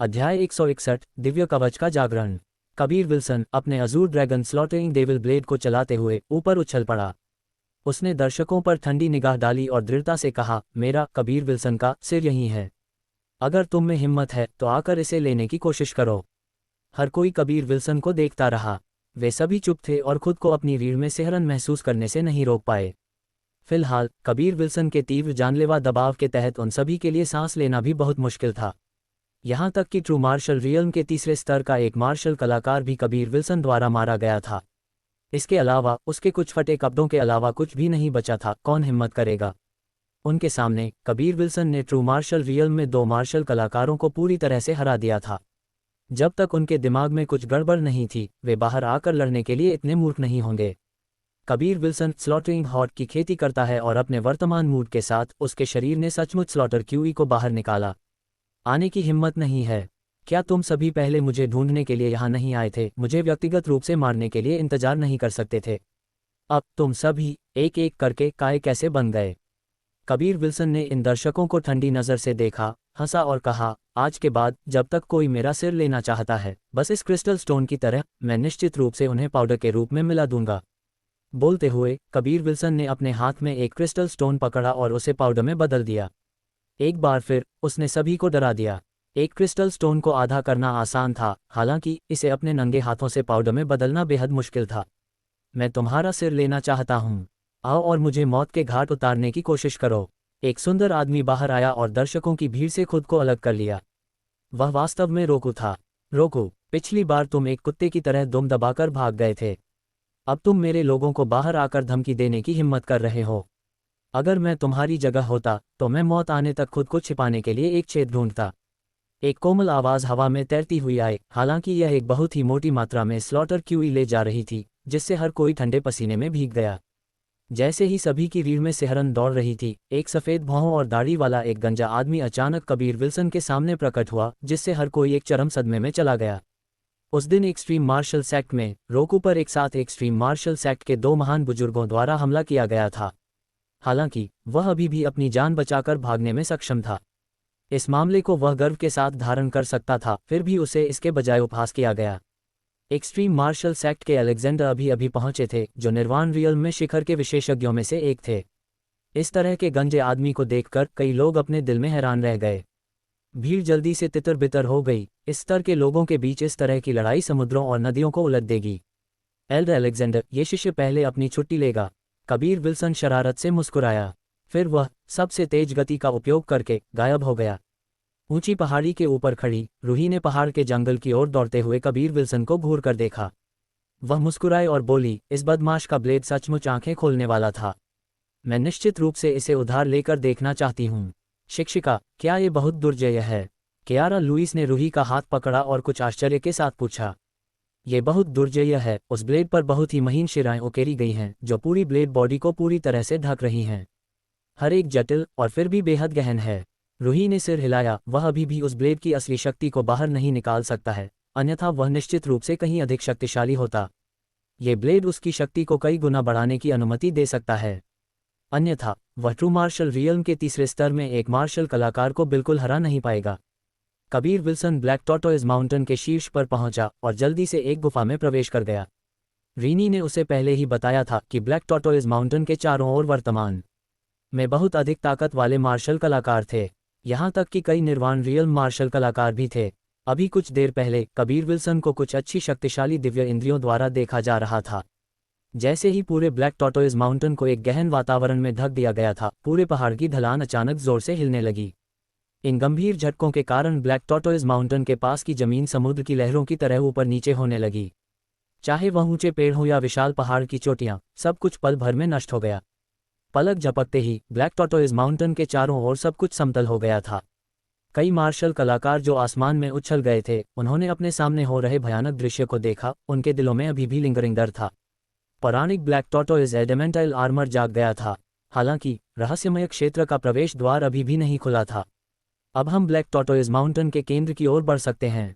अध्याय 161 दिव्य कवच का जागरण। कबीर विल्सन अपने Azzur dragon slaughtering devil blade को चलाते हुए ऊपर उछल पड़ा। उसने दर्शकों पर ठंडी निगाह डाली और दृढ़ता से कहा, मेरा कबीर विल्सन का सिर यहीं है। अगर तुम में हिम्मत है तो आकर इसे लेने की कोशिश करो। हर कोई कबीर विल्सन को देखता रहा। वे सभी चुप थे और खुद को अपनी रीढ़ में सिहरन महसूस करने से नहीं रोक पाए। फिलहाल कबीर विल्सन के तीव्र जानलेवा दबाव के तहत उन सभी के लिए सांस लेना भी बहुत मुश्किल था। यहाँ तक कि ट्रू मार्शल रियल्म के तीसरे स्तर का एक मार्शल कलाकार भी कबीर विल्सन द्वारा मारा गया था। इसके अलावा उसके कुछ फटे कपड़ों के अलावा कुछ भी नहीं बचा था। कौन हिम्मत करेगा? उनके सामने कबीर विल्सन ने ट्रू मार्शल रियल्म में दो मार्शल कलाकारों को पूरी तरह से हरा दिया था। जब तक उनके दिमाग में कुछ गड़बड़ नहीं थी, वे बाहर आकर लड़ने के लिए इतने मूर्ख नहीं होंगे। कबीर विल्सन स्लॉटरिंग हॉट की खेती करता है और अपने वर्तमान मूड के साथ उसके शरीर ने सचमुच स्लॉटर क्यूई को बाहर निकाला। आने की हिम्मत नहीं है। क्या तुम सभी पहले मुझे ढूंढने के लिए यहाँ नहीं आए थे? मुझे व्यक्तिगत रूप से मारने के लिए इंतजार नहीं कर सकते थे? अब तुम सभी एक एक करके काय कैसे बन गए? कबीर विल्सन ने इन दर्शकों को ठंडी नज़र से देखा, हंसा और कहा, आज के बाद जब तक कोई मेरा सिर लेना चाहता है, बस इस क्रिस्टल स्टोन की तरह मैं निश्चित रूप से उन्हें पाउडर के रूप में मिला दूंगा। बोलते हुए कबीर विल्सन ने अपने हाथ में एक क्रिस्टल स्टोन पकड़ा और उसे पाउडर में बदल दिया। एक बार फिर उसने सभी को डरा दिया। एक क्रिस्टल स्टोन को आधा करना आसान था, हालांकि इसे अपने नंगे हाथों से पाउडर में बदलना बेहद मुश्किल था। मैं तुम्हारा सिर लेना चाहता हूँ। आओ और मुझे मौत के घाट उतारने की कोशिश करो। एक सुंदर आदमी बाहर आया और दर्शकों की भीड़ से खुद को अलग कर लिया। वह वास्तव में रोकू था। रोकू, पिछली बार तुम एक कुत्ते की तरह दुम दबाकर भाग गए थे। अब तुम मेरे लोगों को बाहर आकर धमकी देने की हिम्मत कर रहे हो। अगर मैं तुम्हारी जगह होता तो मैं मौत आने तक खुद को छिपाने के लिए एक छेद ढूंढता। एक कोमल आवाज़ हवा में तैरती हुई आई, हालांकि यह एक बहुत ही मोटी मात्रा में स्लॉटर क्यूई ले जा रही थी, जिससे हर कोई ठंडे पसीने में भीग गया। जैसे ही सभी की रीढ़ में सिहरन दौड़ रही थी, एक सफ़ेद भौहों और दाढ़ी वाला एक गंजा आदमी अचानक कबीर विल्सन के सामने प्रकट हुआ, जिससे हर कोई एक चरम सदमे में चला गया। उस दिन एक्सट्रीम मार्शल सेक्ट में रोकू पर एक साथ एक्सट्रीम मार्शल सेक्ट के दो महान बुजुर्गों द्वारा हमला किया गया था। हालांकि वह अभी भी अपनी जान बचाकर भागने में सक्षम था। इस मामले को वह गर्व के साथ धारण कर सकता था, फिर भी उसे इसके बजाय उपहास किया गया। एक्सट्रीम मार्शल सेक्ट के अलेक्जेंडर अभी पहुंचे थे, जो निर्वाण रियल्म में शिखर के विशेषज्ञों में से एक थे। इस तरह के गंजे आदमी को देखकर कई लोग अपने दिल में हैरान रह गए। भीड़ जल्दी से तितर बितर हो गई। इस स्तर के लोगों के बीच इस तरह की लड़ाई समुद्रों और नदियों को उलट देगी। एल्डर अलेक्जेंडर, ये शिष्य पहले अपनी छुट्टी लेगा। कबीर विल्सन शरारत से मुस्कुराया। फिर वह सबसे तेज गति का उपयोग करके गायब हो गया। ऊंची पहाड़ी के ऊपर खड़ी रूही ने पहाड़ के जंगल की ओर दौड़ते हुए कबीर विल्सन को घूर कर देखा। वह मुस्कुराई और बोली, इस बदमाश का ब्लेड सचमुच आंखें खोलने वाला था। मैं निश्चित रूप से इसे उधार लेकर देखना चाहती हूँ। शिक्षिका, क्या ये बहुत दुर्जय है? कियारा लुइस ने रूही का हाथ पकड़ा और कुछ आश्चर्य के साथ पूछा। ये बहुत दुर्जय है। उस ब्लेड पर बहुत ही महीन शिराएं उकेरी गई हैं, जो पूरी ब्लेड बॉडी को पूरी तरह से ढक रही हैं। हर एक जटिल और फिर भी बेहद गहन है। रूही ने सिर हिलाया। वह अभी भी उस ब्लेड की असली शक्ति को बाहर नहीं निकाल सकता है, अन्यथा वह निश्चित रूप से कहीं अधिक शक्तिशाली होता। ये ब्लेड उसकी शक्ति को कई गुना बढ़ाने की अनुमति दे सकता है, अन्यथा वह ट्रू मार्शल रियल्म के तीसरे स्तर में एक मार्शल कलाकार को बिल्कुल हरा नहीं पाएगा। Kabir Wilson black tortoise mountain के शीर्ष पर पहुंचा और जल्दी से एक गुफा में प्रवेश कर गया। रीनी ने उसे पहले ही बताया था कि ब्लैक टॉर्टोइज माउंटेन के चारों ओर वर्तमान में बहुत अधिक ताकत वाले मार्शल कलाकार थे, यहाँ तक कि कई निर्वाण रियल्म मार्शल कलाकार भी थे। अभी कुछ देर पहले कबीर विल्सन को कुछ अच्छी शक्तिशाली दिव्य इंद्रियों द्वारा देखा जा रहा था। जैसे ही पूरे ब्लैक टॉर्टोइज माउंटेन को एक गहन वातावरण में ढक दिया गया था, पूरे पहाड़ की ढलान अचानक जोर से हिलने लगी। इन गंभीर झटकों के कारण ब्लैक टॉर्टोइज माउंटेन के पास की जमीन समुद्र की लहरों की तरह ऊपर नीचे होने लगी। चाहे वह ऊंचे पेड़ हो या विशाल पहाड़ की चोटियां, सब कुछ पल भर में नष्ट हो गया। पलक झपकते ही ब्लैक टॉर्टोइज माउंटेन के चारों ओर सब कुछ समतल हो गया था। कई मार्शल कलाकार जो आसमान में उछल गए थे, उन्होंने अपने सामने हो रहे भयानक दृश्य को देखा। उनके दिलों में अभी भी लिंगरिंग डर था। पौराणिक ब्लैक टॉर्टोइज एडेमेंटाइल आर्मर जाग गया था, हालांकि रहस्यमय क्षेत्र का प्रवेश द्वार अभी भी नहीं खुला था। अब हम ब्लैक टॉर्टोइज माउंटेन के केंद्र की ओर बढ़ सकते हैं,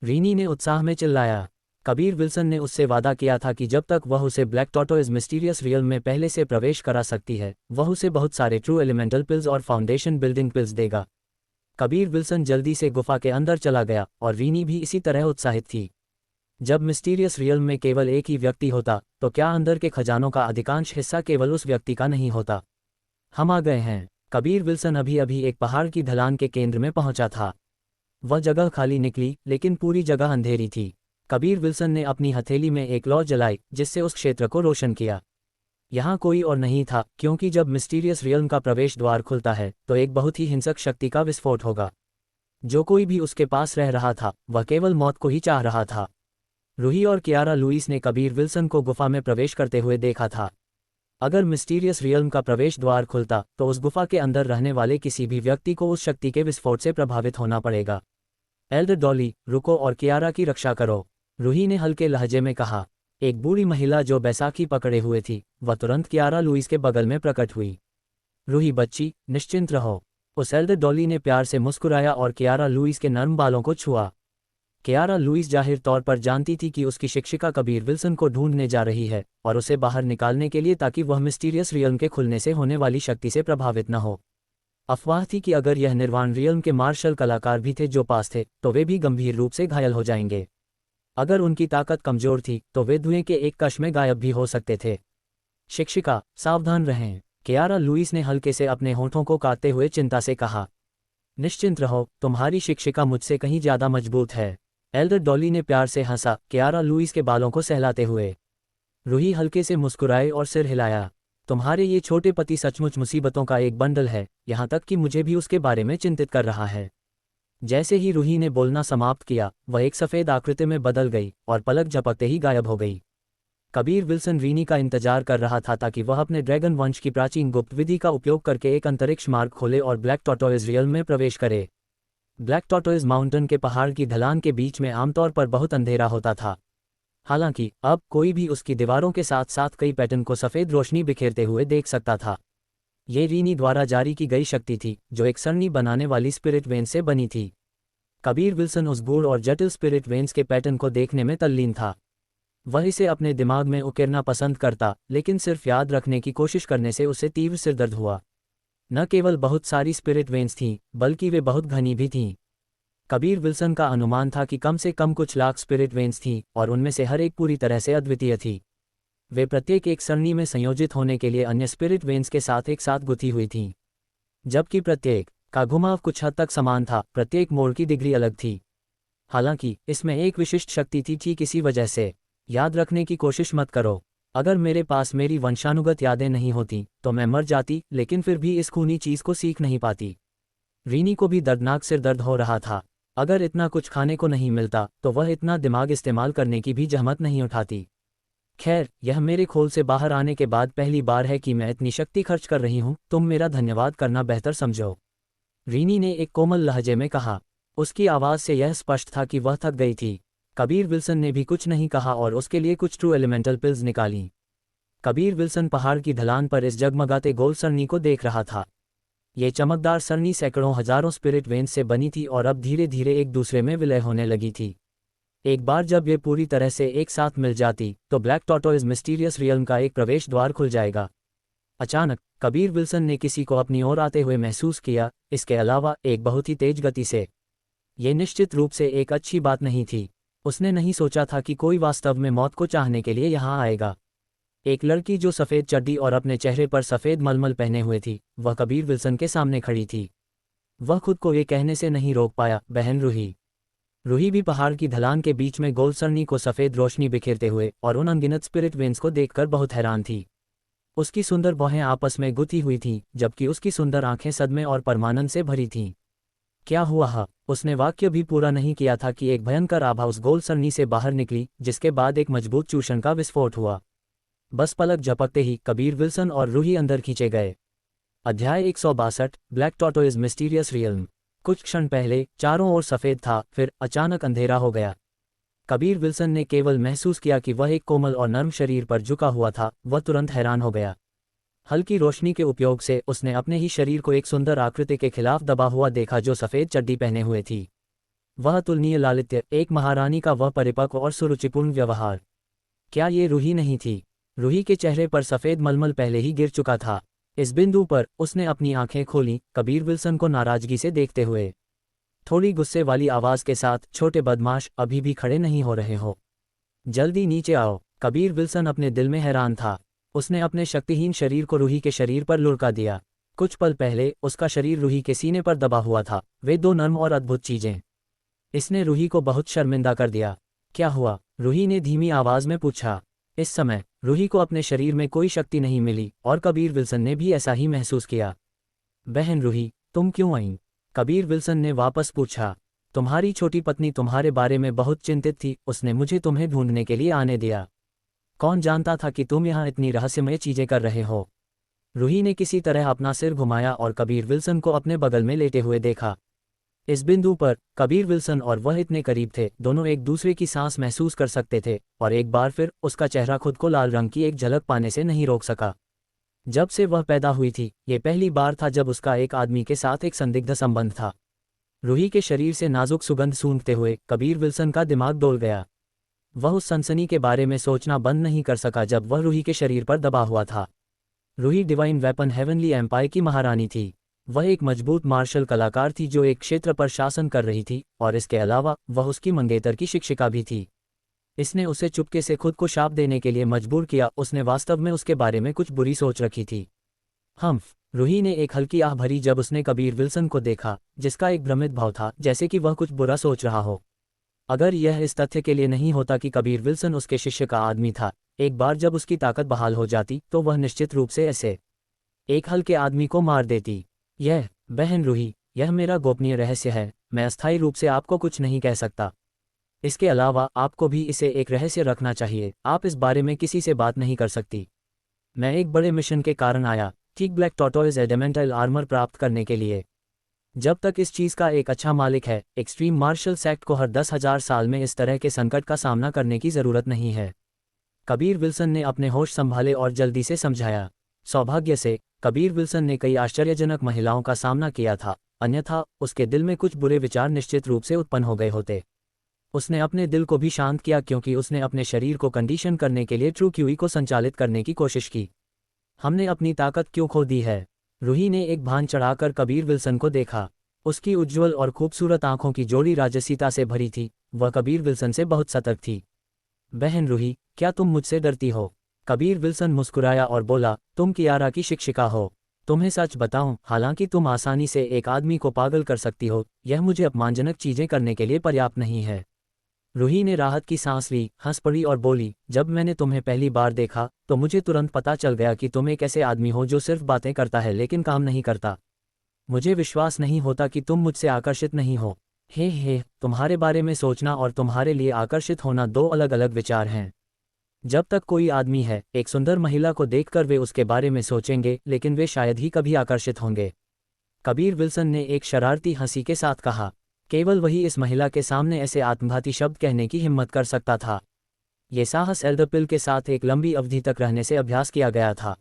रीनी ने उत्साह में चिल्लाया। कबीर विल्सन ने उससे वादा किया था कि जब तक वह उसे ब्लैक टॉर्टोइज मिस्टीरियस रियल्म में पहले से प्रवेश करा सकती है, वह उसे बहुत सारे ट्रू एलिमेंटल पिल्स और फाउंडेशन बिल्डिंग पिल्स देगा। कबीर विल्सन जल्दी से गुफा के अंदर चला गया और रीनी भी इसी तरह उत्साहित थी। जब मिस्टीरियस रियल्म में केवल एक ही व्यक्ति होता तो क्या अंदर के खजानों का अधिकांश हिस्सा केवल उस व्यक्ति का नहीं होता? हम आ गए हैं। कबीर विल्सन अभी अभी एक पहाड़ की ढलान के केंद्र में पहुंचा था। वह जगह खाली निकली लेकिन पूरी जगह अंधेरी थी। कबीर विल्सन ने अपनी हथेली में एक लौ जलाई जिससे उस क्षेत्र को रोशन किया। यहाँ कोई और नहीं था, क्योंकि जब मिस्टीरियस रियल्म का प्रवेश द्वार खुलता है तो एक बहुत ही हिंसक शक्ति का विस्फोट होगा। जो कोई भी उसके पास रह रहा था वह केवल मौत को ही चाह रहा था। रूही और कियारा लुइस ने कबीर विल्सन को गुफा में प्रवेश करते हुए देखा था। अगर मिस्टीरियस रियल्म का प्रवेश द्वार खुलता तो उस गुफा के अंदर रहने वाले किसी भी व्यक्ति को उस शक्ति के विस्फोट से प्रभावित होना पड़ेगा। एल्डर डॉली, रुको और कियारा की रक्षा करो, रूही ने हल्के लहजे में कहा। एक बूढ़ी महिला जो बैसाखी पकड़े हुए थी वह तुरंत कियारा लुइस के बगल में प्रकट हुई। रूही बच्ची, निश्चिंत रहो, उस एल्डर डॉली ने प्यार से मुस्कुराया और कियारा लुइस के नर्म बालों को छुआ। कियारा लुइस जाहिर तौर पर जानती थी कि उसकी शिक्षिका कबीर विल्सन को ढूंढने जा रही है और उसे बाहर निकालने के लिए ताकि वह मिस्टीरियस रियल्म के खुलने से होने वाली शक्ति से प्रभावित न हो। अफवाह थी कि अगर यह निर्वाण रियल्म के मार्शल कलाकार भी थे जो पास थे तो वे भी गंभीर रूप से घायल हो जाएंगे। अगर उनकी ताकत कमजोर थी तो वे धुएं के एक कश में गायब भी हो सकते थे। शिक्षिका, सावधान रहें, कियारा लुइस ने हल्के से अपने होठों को काटते हुए चिंता से कहा। निश्चिंत रहो, तुम्हारी शिक्षिका मुझसे कहीं ज्यादा मजबूत है, एल्डर डॉली ने प्यार से हंसा, कियारा लुइस के बालों को सहलाते हुए। रूही हल्के से मुस्कुराए और सिर हिलाया। तुम्हारे ये छोटे पति सचमुच मुसीबतों का एक बंडल है, यहाँ तक कि मुझे भी उसके बारे में चिंतित कर रहा है। जैसे ही रूही ने बोलना समाप्त किया वह एक सफ़ेद आकृति में बदल गई और पलक झपकते ही गायब हो गई। कबीर विल्सन रीनी का इंतजार कर रहा था ताकि वह अपने ड्रैगन वंश की प्राचीन गुप्त विधि का उपयोग करके एक अंतरिक्ष मार्ग खोले और ब्लैक टॉर्टोइज रियल्म में प्रवेश करे। ब्लैक टॉर्टोइज माउंटेन के पहाड़ की ढलान के बीच में आमतौर पर बहुत अंधेरा होता था। हालांकि अब कोई भी उसकी दीवारों के साथ साथ कई पैटर्न को सफ़ेद रोशनी बिखेरते हुए देख सकता था। ये रीनी द्वारा जारी की गई शक्ति थी जो एक सरणी बनाने वाली स्पिरिट वेन से बनी थी। कबीर विल्सन उस गूढ़ और जटिल स्पिरिट वेन्स के पैटर्न को देखने में तल्लीन था। वह इसे अपने दिमाग में उकेरना पसंद करता, लेकिन सिर्फ याद रखने की कोशिश करने से उसे तीव्र सिरदर्द हुआ। न केवल बहुत सारी स्पिरिट वेन्स थीं, बल्कि वे बहुत घनी भी थीं। कबीर विल्सन का अनुमान था कि कम से कम कुछ लाख स्पिरिट वेन्स थीं और उनमें से हर एक पूरी तरह से अद्वितीय थी। वे प्रत्येक एक सरणी में संयोजित होने के लिए अन्य स्पिरिट वेन्स के साथ एक साथ गुथी हुई थीं। जबकि प्रत्येक का घुमाव कुछ हद तक समान था, प्रत्येक मोड़ की डिग्री अलग थी। हालांकि इसमें एक विशिष्ट शक्ति थी ठीक इसी वजह से। याद रखने की कोशिश मत करो। अगर मेरे पास मेरी वंशानुगत यादें नहीं होती तो मैं मर जाती, लेकिन फिर भी इस खूनी चीज़ को सीख नहीं पाती। रीनी को भी दर्दनाक सिर दर्द हो रहा था। अगर इतना कुछ खाने को नहीं मिलता तो वह इतना दिमाग इस्तेमाल करने की भी जहमत नहीं उठाती। खैर, यह मेरे खोल से बाहर आने के बाद पहली बार है कि मैं इतनी शक्ति खर्च कर रही हूँ, तुम मेरा धन्यवाद करना बेहतर समझो, रीनी ने एक कोमल लहजे में कहा। उसकी आवाज़ से यह स्पष्ट था कि वह थक गई थी। कबीर विल्सन ने भी कुछ नहीं कहा और उसके लिए कुछ ट्रू एलिमेंटल पिल्स निकालीं। कबीर विल्सन पहाड़ की ढलान पर इस जगमगाते गोल सरणी को देख रहा था। ये चमकदार सरणी सैकड़ों हजारों स्पिरिट वेन्स से बनी थी और अब धीरे धीरे एक दूसरे में विलय होने लगी थी। एक बार जब ये पूरी तरह से एक साथ मिल जाती तो ब्लैक टॉर्टोइज मिस्टीरियस रियल्म का एक प्रवेश द्वार खुल जाएगा। अचानक कबीर विल्सन ने किसी को अपनी ओर आते हुए महसूस किया, इसके अलावा एक बहुत ही तेज गति से। ये निश्चित रूप से एक अच्छी बात नहीं थी। उसने नहीं सोचा था कि कोई वास्तव में मौत को चाहने के लिए यहाँ आएगा। एक लड़की जो सफ़ेद चड्डी और अपने चेहरे पर सफ़ेद मलमल पहने हुए थी, वह कबीर विल्सन के सामने खड़ी थी। वह खुद को ये कहने से नहीं रोक पाया, बहन रूही। रूही भी पहाड़ की ढलान के बीच में गोल सरणी को सफ़ेद रोशनी बिखेरते हुए और उन अनगिनत स्पिरिट वेन्स को देखकर बहुत हैरान थी। उसकी सुंदर बाहें आपस में गुथी हुई थीं, जबकि उसकी सुंदर आंखें सदमे और परमानंद से भरी थीं। क्या हुआ? उसने वाक्य भी पूरा नहीं किया था कि एक भयंकर आभा उस गोल सरणी से बाहर निकली, जिसके बाद एक मजबूत चूषण का विस्फोट हुआ। बस पलक झपकते ही कबीर विल्सन और रूही अंदर खींचे गए। अध्याय 162, ब्लैक टॉर्टोइज मिस्टीरियस रियल्म। कुछ क्षण पहले चारों ओर सफ़ेद था, फिर अचानक अंधेरा हो गया। कबीर विल्सन ने केवल महसूस किया कि वह एक कोमल और नर्म शरीर पर झुका हुआ था। वह तुरंत हैरान हो गया। हल्की रोशनी के उपयोग से उसने अपने ही शरीर को एक सुंदर आकृति के खिलाफ दबा हुआ देखा जो सफ़ेद चड्डी पहने हुए थी। वह तुलनीय लालित्य, एक महारानी का वह परिपक्व और सुरुचिपूर्ण व्यवहार। क्या ये रूही नहीं थी? रूही के चेहरे पर सफ़ेद मलमल पहले ही गिर चुका था। इस बिंदु पर उसने अपनी आंखें खोलीं, कबीर विल्सन को नाराज़गी से देखते हुए। थोड़ी गुस्से वाली आवाज़ के साथ, छोटे बदमाश, अभी भी खड़े नहीं हो रहे हो? जल्दी नीचे आओ। कबीर विल्सन अपने दिल में हैरान था। उसने अपने शक्तिहीन शरीर को रूही के शरीर पर लुढ़का दिया। कुछ पल पहले उसका शरीर रूही के सीने पर दबा हुआ था, वे दो नर्म और अद्भुत चीजें। इसने रूही को बहुत शर्मिंदा कर दिया। क्या हुआ? रूही ने धीमी आवाज़ में पूछा। इस समय रूही को अपने शरीर में कोई शक्ति नहीं मिली और कबीर विल्सन ने भी ऐसा ही महसूस किया। बहन रूही, तुम क्यों आई? कबीर विल्सन ने वापस पूछा। तुम्हारी छोटी पत्नी तुम्हारे बारे में बहुत चिंतित थी, उसने मुझे तुम्हें ढूंढने के लिए आने दिया। कौन जानता था कि तुम यहाँ इतनी रहस्यमय चीजें कर रहे हो? रूही ने किसी तरह अपना सिर घुमाया और कबीर विल्सन को अपने बगल में लेटे हुए देखा। इस बिंदु पर कबीर विल्सन और वह इतने करीब थे, दोनों एक दूसरे की सांस महसूस कर सकते थे, और एक बार फिर उसका चेहरा खुद को लाल रंग की एक झलक पाने से नहीं रोक सका। जब से वह पैदा हुई थी, ये पहली बार था जब उसका एक आदमी के साथ एक संदिग्ध संबंध था। रूही के शरीर से नाजुक सुगंध सूंघते हुए कबीर विल्सन का दिमाग डोल गया। वह उस सनसनी के बारे में सोचना बंद नहीं कर सका जब वह रूही के शरीर पर दबा हुआ था। Roohi divine weapon heavenly empire की महारानी थी। वह एक मजबूत मार्शल कलाकार थी जो एक क्षेत्र पर शासन कर रही थी, और इसके अलावा वह उसकी मंगेतर की शिक्षिका भी थी। इसने उसे चुपके से खुद को शाप देने के लिए मजबूर किया। उसने वास्तव में उसके बारे में कुछ बुरी सोच रखी थी। रूही ने एक हल्की आह भरी जब उसने कबीर विल्सन को देखा, जिसका एक भ्रमित भाव था, जैसे कि वह कुछ बुरा सोच रहा हो। अगर यह इस तथ्य के लिए नहीं होता कि कबीर विल्सन उसके शिष्य का आदमी था, एक बार जब उसकी ताकत बहाल हो जाती तो वह निश्चित रूप से ऐसे एक हल्के आदमी को मार देती। बहन रूही, यह मेरा गोपनीय रहस्य है, मैं अस्थायी रूप से आपको कुछ नहीं कह सकता। इसके अलावा आपको भी इसे एक रहस्य रखना चाहिए, आप इस बारे में किसी से बात नहीं कर सकती। मैं एक बड़े मिशन के कारण आया, ठीक ब्लैक टॉर्टोइज एडेमेंटल आर्मर प्राप्त करने के लिए। जब तक इस चीज़ का एक अच्छा मालिक है, एक्सट्रीम मार्शल सेक्ट को हर 10,000 साल में इस तरह के संकट का सामना करने की ज़रूरत नहीं है। कबीर विल्सन ने अपने होश संभाले और जल्दी से समझाया। सौभाग्य से कबीर विल्सन ने कई आश्चर्यजनक महिलाओं का सामना किया था, अन्यथा उसके दिल में कुछ बुरे विचार निश्चित रूप से उत्पन्न हो गए होते। उसने अपने दिल को भी शांत किया क्योंकि उसने अपने शरीर को कंडीशन करने के लिए ट्रू क्यूई को संचालित करने की कोशिश की। हमने अपनी ताकत क्यों खो दी है? रूही ने एक भान चढ़ाकर कबीर विल्सन को देखा। उसकी उज्ज्वल और खूबसूरत आंखों की जोड़ी राजसीता से भरी थी। वह कबीर विल्सन से बहुत सतर्क थी। बहन रूही, क्या तुम मुझसे डरती हो? कबीर विल्सन मुस्कुराया और बोला, तुम कियारा की शिक्षिका हो। तुम्हें सच बताऊं, हालांकि तुम आसानी से एक आदमी को पागल कर सकती हो, यह मुझे अपमानजनक चीजें करने के लिए पर्याप्त नहीं है। रूही ने राहत की सांस ली, हंस पड़ी और बोली, जब मैंने तुम्हें पहली बार देखा तो मुझे तुरंत पता चल गया कि तुम एक ऐसे आदमी हो जो सिर्फ बातें करता है लेकिन काम नहीं करता। मुझे विश्वास नहीं होता कि तुम मुझसे आकर्षित नहीं हो। तुम्हारे बारे में सोचना और तुम्हारे लिए आकर्षित होना दो अलग अलग विचार हैं। जब तक कोई आदमी है, एक सुंदर महिला को देखकर वे उसके बारे में सोचेंगे, लेकिन वे शायद ही कभी आकर्षित होंगे। कबीर विल्सन ने एक शरारती हंसी के साथ कहा। केवल वही इस महिला के सामने ऐसे आत्मघाती शब्द कहने की हिम्मत कर सकता था। ये साहस एल्डरपिल के साथ एक लंबी अवधि तक रहने से अभ्यास किया गया था।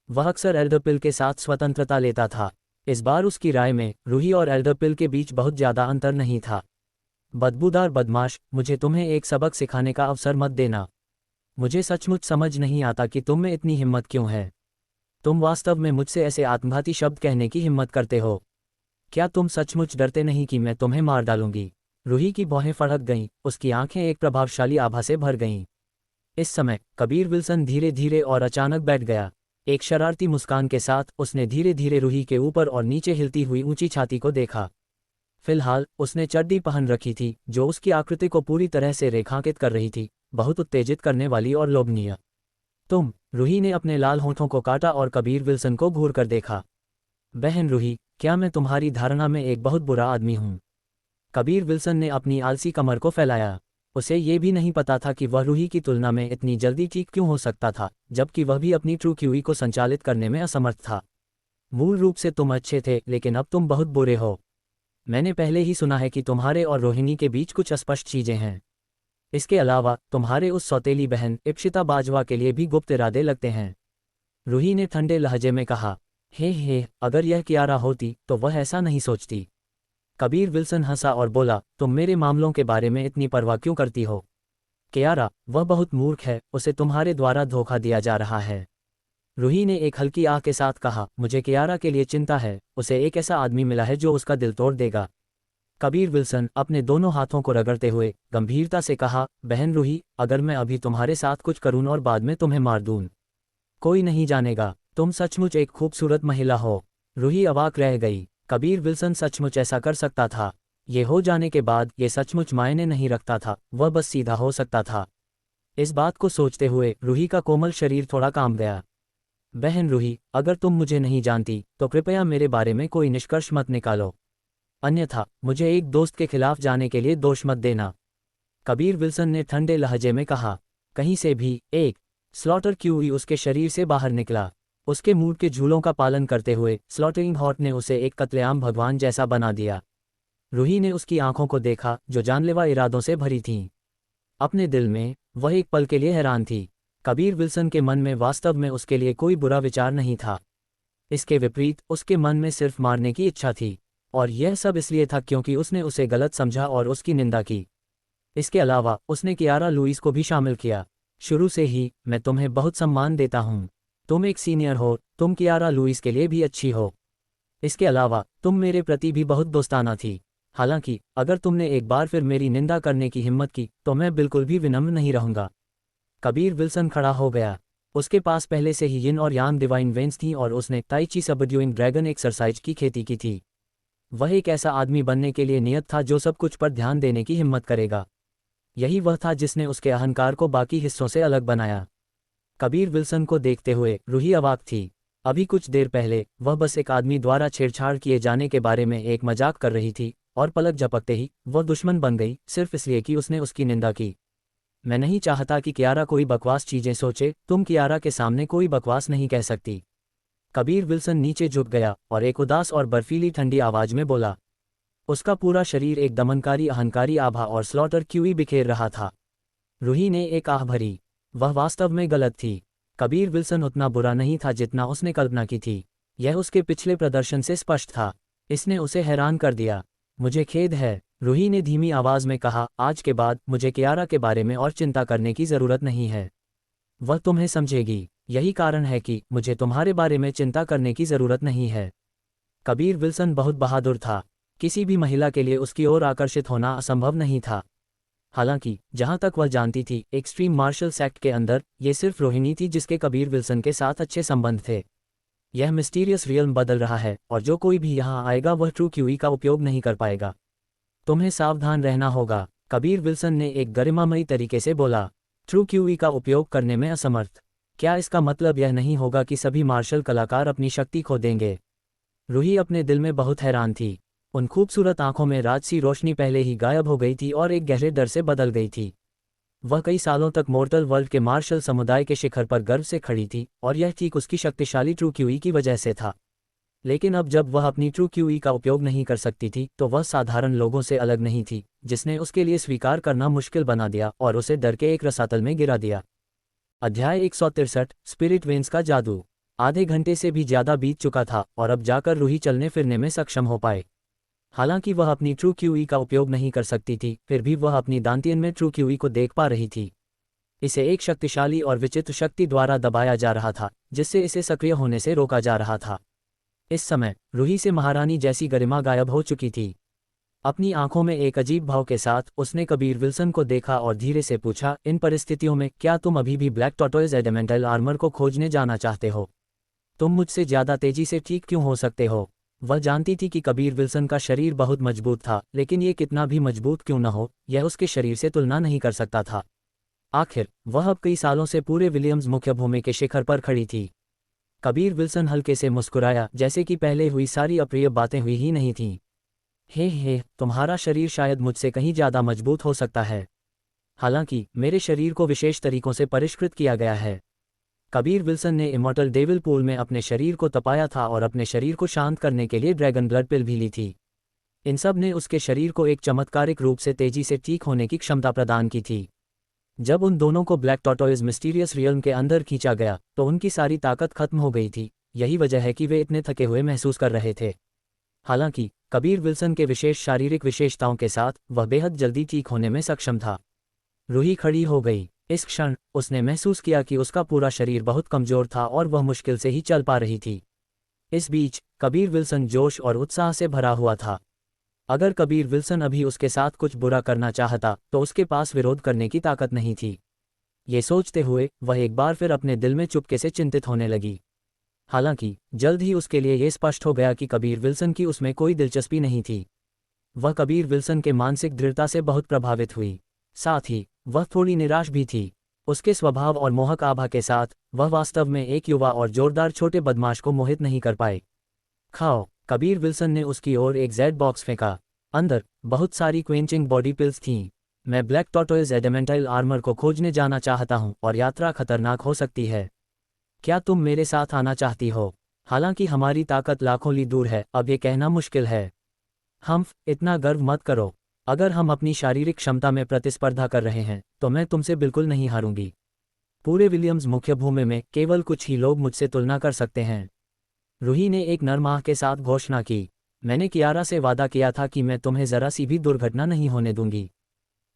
वह अक्सर एल्डरपिल के साथ स्वतंत्रता लेता था। इस बार उसकी राय में रूही और एल्डरपिल के बीच बहुत ज़्यादा अंतर नहीं था। बदबूदार बदमाश, मुझे तुम्हें एक सबक सिखाने का अवसर मत देना। मुझे सचमुच समझ नहीं आता कि तुम में इतनी हिम्मत क्यों है। तुम वास्तव में मुझसे ऐसे आत्मघाती शब्द कहने की हिम्मत करते हो। क्या तुम सचमुच डरते नहीं कि मैं तुम्हें मार डालूंगी? रूही की भौहें फड़क गईं, उसकी आंखें एक प्रभावशाली आभा से भर गईं। इस समय कबीर विल्सन धीरे धीरे और अचानक बैठ गया। एक शरारती मुस्कान के साथ उसने धीरे धीरे रूही के ऊपर और नीचे हिलती हुई ऊंची छाती को देखा। फिलहाल उसने चड्डी पहन रखी थी जो उसकी आकृति को पूरी तरह से रेखांकित कर रही थी, बहुत उत्तेजित करने वाली और लोभनीय। रूही ने अपने लाल होठों को काटा और कबीर विल्सन को घूर कर देखा। बहन रूही, क्या मैं तुम्हारी धारणा में एक बहुत बुरा आदमी हूँ? कबीर विल्सन ने अपनी आलसी कमर को फैलाया। उसे ये भी नहीं पता था कि वह रूही की तुलना में इतनी जल्दी ठीक क्यों हो सकता था, जबकि वह भी अपनी ट्रू क्यूई को संचालित करने में असमर्थ था। मूल रूप से तुम अच्छे थे, लेकिन अब तुम बहुत बुरे हो। मैंने पहले ही सुना है कि तुम्हारे और रोहिणी के बीच कुछ अस्पष्ट चीजें हैं। इसके अलावा तुम्हारे उस सौतेली बहन इप्शिता बाजवा के लिए भी गुप्त इरादे लगते हैं। रूही ने ठंडे लहजे में कहा। अगर यह कियारा होती तो वह ऐसा नहीं सोचती। कबीर विल्सन हंसा और बोला, तुम मेरे मामलों के बारे में इतनी परवाह क्यों करती हो? कियारा, वह बहुत मूर्ख है, उसे तुम्हारे द्वारा धोखा दिया जा रहा है। रूही ने एक हल्की आह के साथ कहा, मुझे कियारा के लिए चिंता है, उसे एक ऐसा आदमी मिला है जो उसका दिल तोड़ देगा। कबीर विल्सन अपने दोनों हाथों को रगड़ते हुए गंभीरता से कहा, बहन रूही, अगर मैं अभी तुम्हारे साथ कुछ करूं और बाद में तुम्हें मार दूं, कोई नहीं जानेगा। तुम सचमुच एक खूबसूरत महिला हो। रूही अवाक रह गई। कबीर विल्सन सचमुच ऐसा कर सकता था। ये हो जाने के बाद ये सचमुच मायने नहीं रखता था, वह बस सीधा हो सकता था। इस बात को सोचते हुए रूही का कोमल शरीर थोड़ा कांप गया। बहन रूही, अगर तुम मुझे नहीं जानती तो कृपया मेरे बारे में कोई निष्कर्ष मत निकालो, अन्यथा मुझे एक दोस्त के खिलाफ जाने के लिए दोष मत देना। कबीर विल्सन ने ठंडे लहजे में कहा। कहीं से भी एक स्लॉटर क्यूई उसके शरीर से बाहर निकला। उसके मूड के झूलों का पालन करते हुए स्लॉटरिंग हॉर्ट ने उसे एक कत्लेआम भगवान जैसा बना दिया। रूही ने उसकी आंखों को देखा जो जानलेवा इरादों से भरी थीं। अपने दिल में वह एक पल के लिए हैरान थी। कबीर विल्सन के मन में वास्तव में उसके लिए कोई बुरा विचार नहीं था। इसके विपरीत उसके मन में सिर्फ मारने की इच्छा थी, और यह सब इसलिए था क्योंकि उसने उसे गलत समझा और उसकी निंदा की। इसके अलावा उसने कियारा लुइस को भी शामिल किया। शुरू से ही मैं तुम्हें बहुत सम्मान देता हूँ। तुम एक सीनियर हो, तुम कियारा लुइस के लिए भी अच्छी हो। इसके अलावा तुम मेरे प्रति भी बहुत दोस्ताना थी। हालांकि अगर तुमने एक बार फिर मेरी निंदा करने की हिम्मत की तो मैं बिल्कुल भी विनम्र नहीं रहूंगा। कबीर विल्सन खड़ा हो गया। उसके पास पहले से ही यिन और यांग डिवाइन वेंस थीं और उसने ताई ची सबड्यूइंग ड्रैगन एक्सरसाइज की खेती की थी। वह एक ऐसा आदमी बनने के लिए नियत था जो सब कुछ पर ध्यान देने की हिम्मत करेगा। यही वह था जिसने उसके अहंकार को बाकी हिस्सों से अलग बनाया। कबीर विल्सन को देखते हुए रूही अवाक थी। अभी कुछ देर पहले वह बस एक आदमी द्वारा छेड़छाड़ किए जाने के बारे में एक मजाक कर रही थी, और पलक झपकते ही वह दुश्मन बन गई सिर्फ इसलिए कि उसने उसकी निंदा की। मैं नहीं चाहता कि कियारा कोई बकवास चीजें सोचे। तुम कियारा के सामने कोई बकवास नहीं कह सकती। कबीर विल्सन नीचे झुक गया और एक उदास और बर्फीली ठंडी आवाज में बोला। उसका पूरा शरीर एक दमनकारी अहंकारी आभा और स्लॉटर क्यूई बिखेर रहा था। रूही ने एक आह भरी। वह वास्तव में गलत थी। कबीर विल्सन उतना बुरा नहीं था जितना उसने कल्पना की थी। यह उसके पिछले प्रदर्शन से स्पष्ट था। इसने उसे हैरान कर दिया। मुझे खेद है, रूही ने धीमी आवाज में कहा। आज के बाद मुझे कियारा के बारे में और चिंता करने की जरूरत नहीं है। वह तुम्हें समझेगी। यही कारण है कि मुझे तुम्हारे बारे में चिंता करने की जरूरत नहीं है। कबीर विल्सन बहुत बहादुर था। किसी भी महिला के लिए उसकी ओर आकर्षित होना असंभव नहीं था। हालांकि जहां तक वह जानती थी, एक्सट्रीम मार्शल सेक्ट के अंदर ये सिर्फ रोहिणी थी जिसके कबीर विल्सन के साथ अच्छे संबंध थे। यह मिस्टीरियस रियल्म बदल रहा है और जो कोई भी यहां आएगा वह ट्रू क्यूई का उपयोग नहीं कर पाएगा। तुम्हें सावधान रहना होगा, कबीर विल्सन ने एक गरिमामयी तरीके से बोला। ट्रू क्यूई का उपयोग करने में असमर्थ। क्या इसका मतलब यह नहीं होगा कि सभी मार्शल कलाकार अपनी शक्ति खो देंगे? रूही अपने दिल में बहुत हैरान थी। उन खूबसूरत आंखों में राजसी रोशनी पहले ही गायब हो गई थी और एक गहरे डर से बदल गई थी। वह कई सालों तक मोर्टल वर्ल्ड के मार्शल समुदाय के शिखर पर गर्व से खड़ी थी, और यह ठीक उसकी शक्तिशाली ट्रू क्यूई की वजह से था। लेकिन अब जब वह अपनी ट्रू क्यूई का उपयोग नहीं कर सकती थी तो वह साधारण लोगों से अलग नहीं थी, जिसने उसके लिए स्वीकार करना मुश्किल बना दिया और उसे डर के एक रसातल में गिरा दिया। अध्याय 163 स्पिरिट वेन्स का जादू। आधे घंटे से भी ज्यादा बीत चुका था और अब जाकर रूही चलने फिरने में सक्षम हो पाए। हालांकि वह अपनी ट्रू क्यूई का उपयोग नहीं कर सकती थी, फिर भी वह अपनी दांतियन में ट्रू क्यूई को देख पा रही थी। इसे एक शक्तिशाली और विचित्र शक्ति द्वारा दबाया जा रहा था, जिससे इसे सक्रिय होने से रोका जा रहा था। इस समय रूही से महारानी जैसी गरिमा गायब हो चुकी थी। अपनी आंखों में एक अजीब भाव के साथ उसने कबीर विल्सन को देखा और धीरे से पूछा, इन परिस्थितियों में क्या तुम अभी भी ब्लैक टॉर्टोइज एडमेंटल आर्मर को खोजने जाना चाहते हो? तुम मुझसे ज्यादा तेजी से ठीक क्यों हो सकते हो? वह जानती थी कि कबीर विल्सन का शरीर बहुत मजबूत था, लेकिन ये कितना भी मजबूत क्यों न हो, यह उसके शरीर से तुलना नहीं कर सकता था। आखिर वह अब कई सालों से पूरे विलियम्स मुख्य भूमि के शिखर पर खड़ी थी। कबीर विल्सन हल्के से मुस्कुराया, जैसे कि पहले हुई सारी अप्रिय बातें हुई ही नहीं थीं। हे, तुम्हारा शरीर शायद मुझसे कहीं ज्यादा मजबूत हो सकता है। हालांकि मेरे शरीर को विशेष तरीकों से परिष्कृत किया गया है। कबीर विल्सन ने इमॉर्टल डेविल पूल में अपने शरीर को तपाया था और अपने शरीर को शांत करने के लिए ड्रैगन ब्लड पिल भी ली थी। इन सब ने उसके शरीर को एक चमत्कारिक रूप से तेजी से ठीक होने की क्षमता प्रदान की थी। जब उन दोनों को ब्लैक टॉर्टोइज मिस्टीरियस रियल्म के अंदर खींचा गया तो उनकी सारी ताकत खत्म हो गई थी। यही वजह है कि वे इतने थके हुए महसूस कर रहे थे। हालांकि कबीर विल्सन के विशेष शारीरिक विशेषताओं के साथ वह बेहद जल्दी ठीक होने में सक्षम था। रूही खड़ी हो गई। इस क्षण उसने महसूस किया कि उसका पूरा शरीर बहुत कमजोर था और वह मुश्किल से ही चल पा रही थी। इस बीच कबीर विल्सन जोश और उत्साह से भरा हुआ था। अगर कबीर विल्सन अभी उसके साथ कुछ बुरा करना चाहता तो उसके पास विरोध करने की ताकत नहीं थी। ये सोचते हुए वह एक बार फिर अपने दिल में चुपके से चिंतित होने लगी। हालांकि जल्द ही उसके लिए ये स्पष्ट हो गया कि कबीर विल्सन की उसमें कोई दिलचस्पी नहीं थी। वह कबीर विल्सन के मानसिक दृढ़ता से बहुत प्रभावित हुई, साथ ही वह थोड़ी निराश भी थी। उसके स्वभाव और मोहक आभा के साथ वह वास्तव में एक युवा और जोरदार छोटे बदमाश को मोहित नहीं कर पाए। खाओ। कबीर विल्सन ने उसकी ओर एक जेड बॉक्स फेंका। अंदर बहुत सारी क्वेंचिंग बॉडी पिल्स थीं। मैं ब्लैक टॉर्टोइज एडेमेंटाइल आर्मर को खोजने जाना चाहता हूं और यात्रा खतरनाक हो सकती है। क्या तुम मेरे साथ आना चाहती हो? हालांकि हमारी ताकत लाखों ली दूर है, अब ये कहना मुश्किल है। इतना गर्व मत करो। अगर हम अपनी शारीरिक क्षमता में प्रतिस्पर्धा कर रहे हैं तो मैं तुमसे बिल्कुल नहीं हारूंगी। पूरे विलियम्स मुख्य भूमि में केवल कुछ ही लोग मुझसे तुलना कर सकते हैं। रूही ने एक नरम आह के साथ घोषणा की। मैंने कियारा से वादा किया था कि मैं तुम्हें जरा सी भी दुर्घटना नहीं होने दूंगी।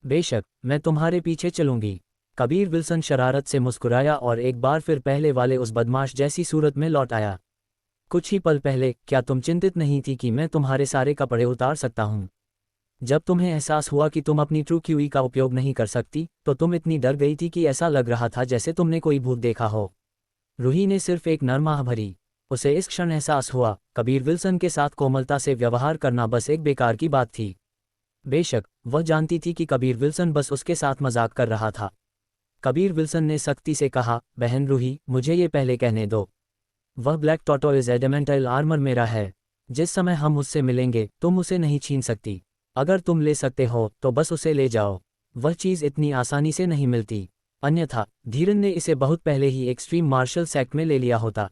बेशक, मैं तुम्हारे पीछे चलूंगी। कबीर विल्सन शरारत से मुस्कुराया और एक बार फिर पहले वाले उस बदमाश जैसी सूरत में लौट आया। कुछ ही पल पहले क्या तुम चिंतित नहीं थी कि मैं तुम्हारे सारे कपड़े उतार सकता हूं? जब तुम्हें एहसास हुआ कि तुम अपनी ट्रू क्यूई का उपयोग नहीं कर सकती तो तुम इतनी डर गई थी कि ऐसा लग रहा था जैसे तुमने कोई भूत देखा हो। रूही ने सिर्फ एक नरम आह भरी। उसे इस क्षण एहसास हुआ कबीर विल्सन के साथ कोमलता से व्यवहार करना बस एक बेकार की बात थी। बेशक वह जानती थी कि कबीर विल्सन बस उसके साथ मजाक कर रहा था। कबीर विल्सन ने सख्ती से कहा, बहन रूही, मुझे ये पहले कहने दो। वह ब्लैक टॉर्टोइज एडेमेंटाइल आर्मर मेरा है। जिस समय हम उससे मिलेंगे तुम उसे नहीं छीन सकती। अगर तुम ले सकते हो तो बस उसे ले जाओ। वह चीज़ इतनी आसानी से नहीं मिलती, अन्यथा धीरन ने इसे बहुत पहले ही एक्सट्रीम मार्शल सेक्ट में ले लिया होता।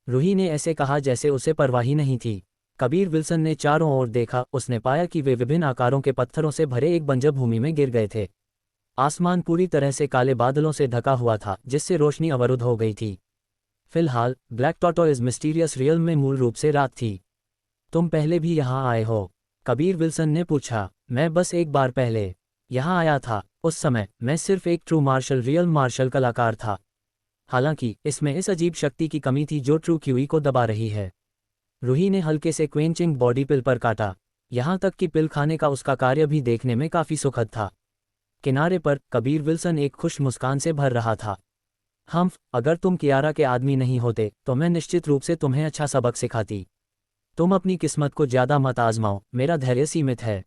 रूही ने ऐसे कहा जैसे उसे परवाह ही नहीं थी। कबीर विल्सन ने चारों ओर देखा। उसने पाया कि वे विभिन्न आकारों के पत्थरों से भरे एक बंजर भूमि में गिर गए थे। आसमान पूरी तरह से काले बादलों से ढका हुआ था जिससे रोशनी अवरुद्ध हो गई थी। फिलहाल ब्लैक टॉर्टोइज मिस्टीरियस रियल में मूल रूप से रात थी। तुम पहले भी यहाँ आए हो? कबीर विल्सन ने पूछा। मैं बस एक बार पहले यहाँ आया था। उस समय मैं सिर्फ एक ट्रू मार्शल रियल मार्शल कलाकार था। हालांकि इसमें इस अजीब शक्ति की कमी थी जो ट्रू क्यूई को दबा रही है। रूही ने हल्के से क्वेंचिंग बॉडी पिल पर काटा। यहाँ तक कि पिल खाने का उसका कार्य भी देखने में काफी सुखद था। किनारे पर कबीर विल्सन एक खुश मुस्कान से भर रहा था। अगर तुम कियारा के आदमी नहीं होते तो मैं निश्चित रूप से तुम्हें अच्छा सबक सिखाती। तुम अपनी किस्मत को ज्यादा मत आजमाओ, मेरा धैर्य सीमित है।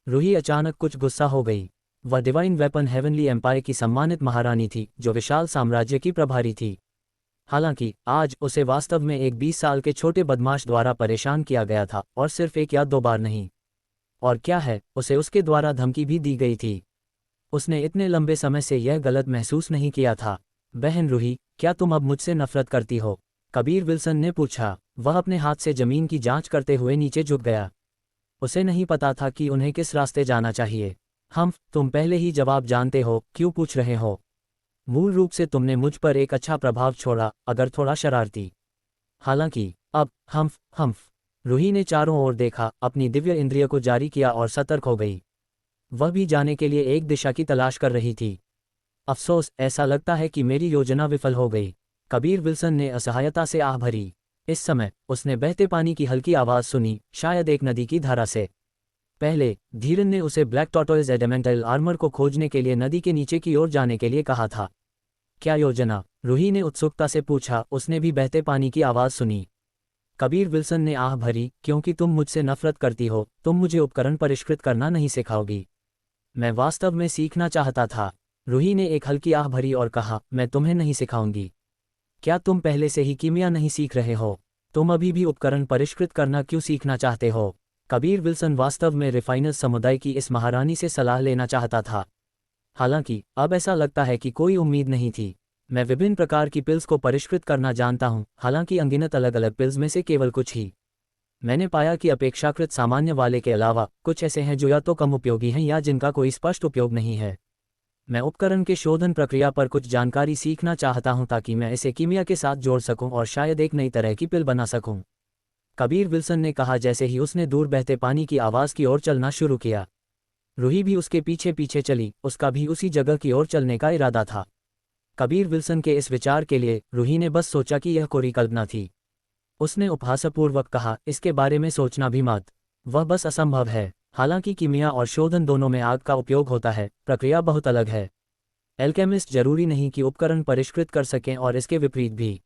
रूही अचानक कुछ गुस्सा हो गई। वह डिवाइन वेपन हेवनली एम्पायर की सम्मानित महारानी थी जो विशाल साम्राज्य की प्रभारी थी। हालांकि आज उसे वास्तव में एक 20 साल के छोटे बदमाश द्वारा परेशान किया गया था, और सिर्फ एक या दो बार नहीं। और क्या है, उसे उसके द्वारा धमकी भी दी गई थी। उसने इतने लंबे समय से यह गलत महसूस नहीं किया था। बहन रूही, क्या तुम अब मुझसे नफरत करती हो? कबीर विल्सन ने पूछा। वह अपने हाथ से जमीन की जांच करते हुए नीचे झुक गया। उसे नहीं पता था कि उन्हें किस रास्ते जाना चाहिए। तुम पहले ही जवाब जानते हो, क्यों पूछ रहे हो? मूल रूप से तुमने मुझ पर एक अच्छा प्रभाव छोड़ा, अगर थोड़ा शरारती। हालांकि अब रूही ने चारों ओर देखा, अपनी दिव्य इंद्रिय को जारी किया और सतर्क हो गई। वह भी जाने के लिए एक दिशा की तलाश कर रही थी। अफसोस, ऐसा लगता है कि मेरी योजना विफल हो गई। कबीर विल्सन ने असहायता से आह भरी। इस समय उसने बहते पानी की हल्की आवाज सुनी, शायद एक नदी की धारा से। पहले धीरन ने उसे ब्लैक टॉर्टोइज एडेमेंटाइल आर्मर को खोजने के लिए नदी के नीचे की ओर जाने के लिए कहा था। क्या योजना? रूही ने उत्सुकता से पूछा। उसने भी बहते पानी की आवाज सुनी। कबीर विल्सन ने आह भरी, क्योंकि तुम मुझसे नफरत करती हो, तुम मुझे उपकरण परिष्कृत करना नहीं सिखाओगी। मैं वास्तव में सीखना चाहता था। रूही ने एक हल्की आह भरी और कहा, मैं तुम्हें नहीं सिखाऊंगी। क्या तुम पहले से ही कीमिया नहीं सीख रहे हो? तुम अभी भी उपकरण परिष्कृत करना क्यों सीखना चाहते हो? कबीर विल्सन वास्तव में रिफाइनर्स समुदाय की इस महारानी से सलाह लेना चाहता था। हालांकि अब ऐसा लगता है कि कोई उम्मीद नहीं थी। मैं विभिन्न प्रकार की पिल्स को परिष्कृत करना जानता हूं, हालांकि अनगिनत अलग अलग पिल्स में से केवल कुछ ही मैंने पाया कि अपेक्षाकृत सामान्य वाले के अलावा कुछ ऐसे हैं जो या तो कम उपयोगी हैं या जिनका कोई स्पष्ट उपयोग नहीं है। मैं उपकरण के शोधन प्रक्रिया पर कुछ जानकारी सीखना चाहता हूं ताकि मैं इसे कीमिया के साथ जोड़ सकूं और शायद एक नई तरह की पिल बना सकूं। कबीर विल्सन ने कहा जैसे ही उसने दूर बहते पानी की आवाज की ओर चलना शुरू किया। रूही भी उसके पीछे पीछे चली, उसका भी उसी जगह की ओर चलने का इरादा था। कबीर विल्सन के इस विचार के लिए रूही ने बस सोचा कि यह कोरी कल्पना थी। उसने उपहासपूर्वक कहा, इसके बारे में सोचना भी मत। वह बस असंभव है। हालांकि कीमिया और शोधन दोनों में आग का उपयोग होता है, प्रक्रिया बहुत अलग है। एल्केमिस्ट जरूरी नहीं कि उपकरण परिष्कृत कर सकें और इसके विपरीत भी।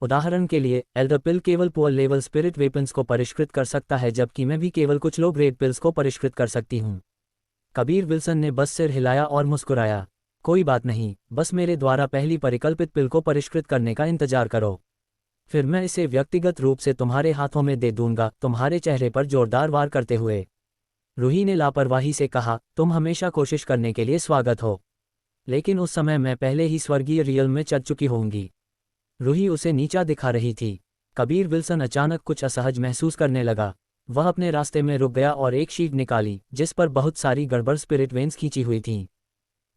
उदाहरण के लिए, एल्डर पिल केवल पुअर लेवल स्पिरिट वेपन्स को परिष्कृत कर सकता है, जबकि मैं भी केवल कुछ लो ग्रेड पिल्स को परिष्कृत कर सकती हूँ। कबीर विल्सन ने बस सिर हिलाया और मुस्कुराया। कोई बात नहीं, बस मेरे द्वारा पहली परिकल्पित पिल को परिष्कृत करने का इंतजार करो। फिर मैं इसे व्यक्तिगत रूप से तुम्हारे हाथों में दे दूंगा, तुम्हारे चेहरे पर जोरदार वार करते हुए। रूही ने लापरवाही से कहा, तुम हमेशा कोशिश करने के लिए स्वागत हो, लेकिन उस समय मैं पहले ही स्वर्गीय रियल में चढ़ चुकी होंगी। रूही उसे नीचा दिखा रही थी। कबीर विल्सन अचानक कुछ असहज महसूस करने लगा। वह अपने रास्ते में रुक गया और एक शीट निकाली जिस पर बहुत सारी गड़बड़ स्पिरिट वेन्स खींची हुई थीं।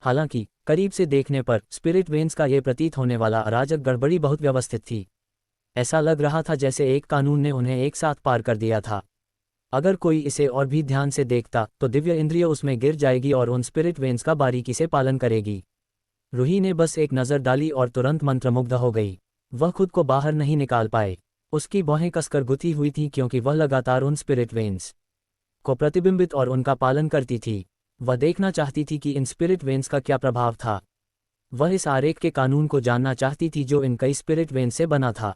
हालांकि करीब से देखने पर स्पिरिट वेन्स का ये प्रतीत होने वाला अराजक गड़बड़ी बहुत व्यवस्थित थी। ऐसा लग रहा था जैसे एक कानून ने उन्हें एक साथ पार कर दिया था। अगर कोई इसे और भी ध्यान से देखता तो दिव्य इंद्रिय उसमें गिर जाएगी और उन स्पिरिट वेन्स का बारीकी से पालन करेगी। रूही ने बस एक नज़र डाली और तुरंत मंत्रमुग्ध हो गई। वह खुद को बाहर नहीं निकाल पाए। उसकी बाहें कसकर गुथी हुई थीं क्योंकि वह लगातार उन स्पिरिट वेन्स को प्रतिबिंबित और उनका पालन करती थी। वह देखना चाहती थी कि इन स्पिरिट वेन्स का क्या प्रभाव था। वह इस आरेख के कानून को जानना चाहती थी जो इन कई स्पिरिट वेन्स से बना था।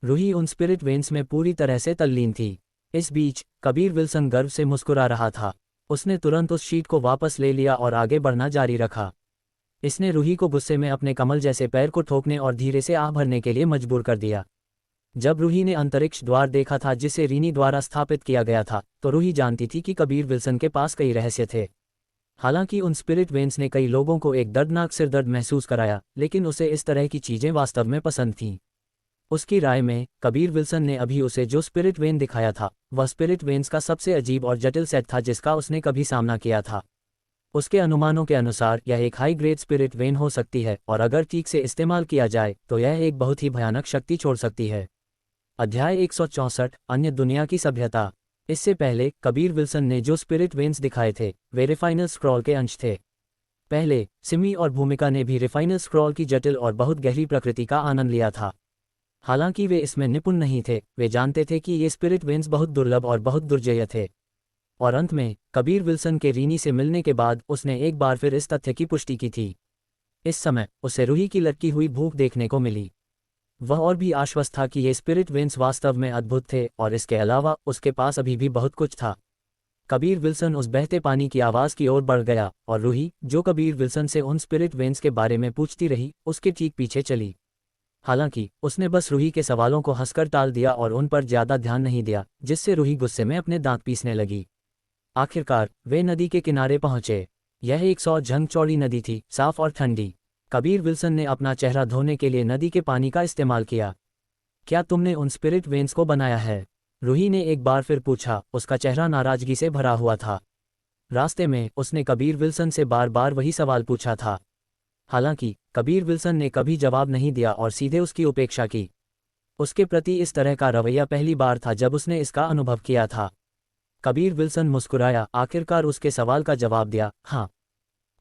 रूही उन स्पिरिट वेन्स में पूरी तरह से तल्लीन थी। इस बीच कबीर विल्सन गर्व से मुस्कुरा रहा था। उसने तुरंत उस शीट को वापस ले लिया और आगे बढ़ना जारी रखा। इसने रूही को गुस्से में अपने कमल जैसे पैर को ठोकने और धीरे से आह भरने के लिए मजबूर कर दिया। जब रूही ने अंतरिक्ष द्वार देखा था जिसे रीनी द्वारा स्थापित किया गया था, तो रूही जानती थी कि कबीर विल्सन के पास कई रहस्य थे। हालांकि उन स्पिरिट वेन्स ने कई लोगों को एक दर्दनाक सिरदर्द महसूस कराया, लेकिन उसे इस तरह की चीजें वास्तव में पसंद थीं। उसकी राय में कबीर विल्सन ने अभी उसे जो स्पिरिट वेन दिखाया था वह स्पिरिट वेन्स का सबसे अजीब और जटिल सेट था जिसका उसने कभी सामना किया था। उसके अनुमानों के अनुसार यह एक हाई ग्रेड स्पिरिट वेन हो सकती है और अगर ठीक से इस्तेमाल किया जाए तो यह एक बहुत ही भयानक शक्ति छोड़ सकती है। अध्याय 164 अन्य दुनिया की सभ्यता। इससे पहले कबीर विल्सन ने जो स्पिरिट वेन्स दिखाए थे वे रिफाइनल स्क्रॉल के अंश थे। पहले सिमी और भूमिका ने भी रिफाइनल स्क्रॉल की जटिल और बहुत गहरी प्रकृति का आनंद लिया था। हालांकि वे इसमें निपुण नहीं थे, वे जानते थे कि ये स्पिरिट वेन्स बहुत दुर्लभ और बहुत दुर्जेय थे। और अंत में कबीर विल्सन के रीनी से मिलने के बाद उसने एक बार फिर इस तथ्य की पुष्टि की थी। इस समय उसे रूही की लटकी हुई भूख देखने को मिली। वह और भी आश्वस्त था कि ये स्पिरिट वेन्स वास्तव में अद्भुत थे और इसके अलावा उसके पास अभी भी बहुत कुछ था। कबीर विल्सन उस बहते पानी की आवाज़ की ओर बढ़ गया और रूही, जो कबीर विल्सन से उन स्पिरिट वेन्स के बारे में पूछती रही, उसके ठीक पीछे चली। हालांकि उसने बस रूही के सवालों को हंसकर टाल दिया और उन पर ज्यादा ध्यान नहीं दिया, जिससे रूही गुस्से में अपने दांत पीसने लगी। आखिरकार वे नदी के किनारे पहुंचे। यह 100 झंग चौड़ी नदी थी, साफ और ठंडी। कबीर विल्सन ने अपना चेहरा धोने के लिए नदी के पानी का इस्तेमाल किया। क्या तुमने उन स्पिरिट वेन्स को बनाया है? रूही ने एक बार फिर पूछा। उसका चेहरा नाराजगी से भरा हुआ था। रास्ते में उसने कबीर विल्सन से बार बार वही सवाल पूछा था। हालांकि कबीर विल्सन ने कभी जवाब नहीं दिया और सीधे उसकी उपेक्षा की। उसके प्रति इस तरह का रवैया पहली बार था जब उसने इसका अनुभव किया था। कबीर विल्सन मुस्कुराया, आखिरकार उसके सवाल का जवाब दिया, हाँ।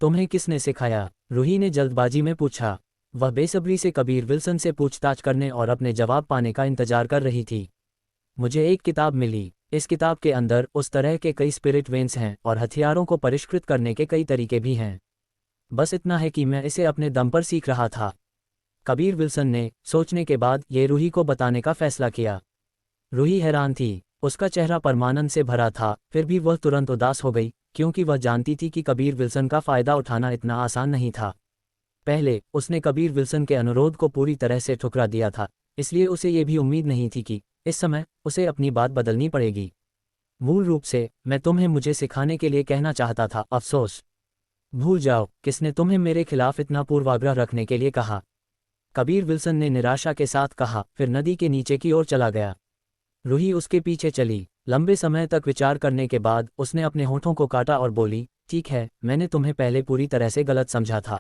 तुम्हें किसने सिखाया? रूही ने जल्दबाजी में पूछा। वह बेसब्री से कबीर विल्सन से पूछताछ करने और अपने जवाब पाने का इंतजार कर रही थी। मुझे एक किताब मिली। इस किताब के अंदर उस तरह के कई स्पिरिट वेन्स हैं और हथियारों को परिष्कृत करने के कई तरीके भी हैं। बस इतना है कि मैं इसे अपने दम पर सीख रहा था। कबीर विल्सन ने सोचने के बाद ये रूही को बताने का फैसला किया। रूही हैरान थी। उसका चेहरा परमानंद से भरा था, फिर भी वह तुरंत उदास हो गई क्योंकि वह जानती थी कि कबीर विल्सन का फ़ायदा उठाना इतना आसान नहीं था। पहले उसने कबीर विल्सन के अनुरोध को पूरी तरह से ठुकरा दिया था, इसलिए उसे ये भी उम्मीद नहीं थी कि इस समय उसे अपनी बात बदलनी पड़ेगी। मूल रूप से मैं तुम्हें मुझे सिखाने के लिए कहना चाहता था, अफसोस। भूल जाओ, किसने तुम्हें मेरे खिलाफ इतना पूर्वाग्रह रखने के लिए कहा? कबीर विल्सन ने निराशा के साथ कहा, फिर नदी के नीचे की ओर चला गया। रूही उसके पीछे चली। लंबे समय तक विचार करने के बाद उसने अपने होठों को काटा और बोली, ठीक है, मैंने तुम्हें पहले पूरी तरह से गलत समझा था।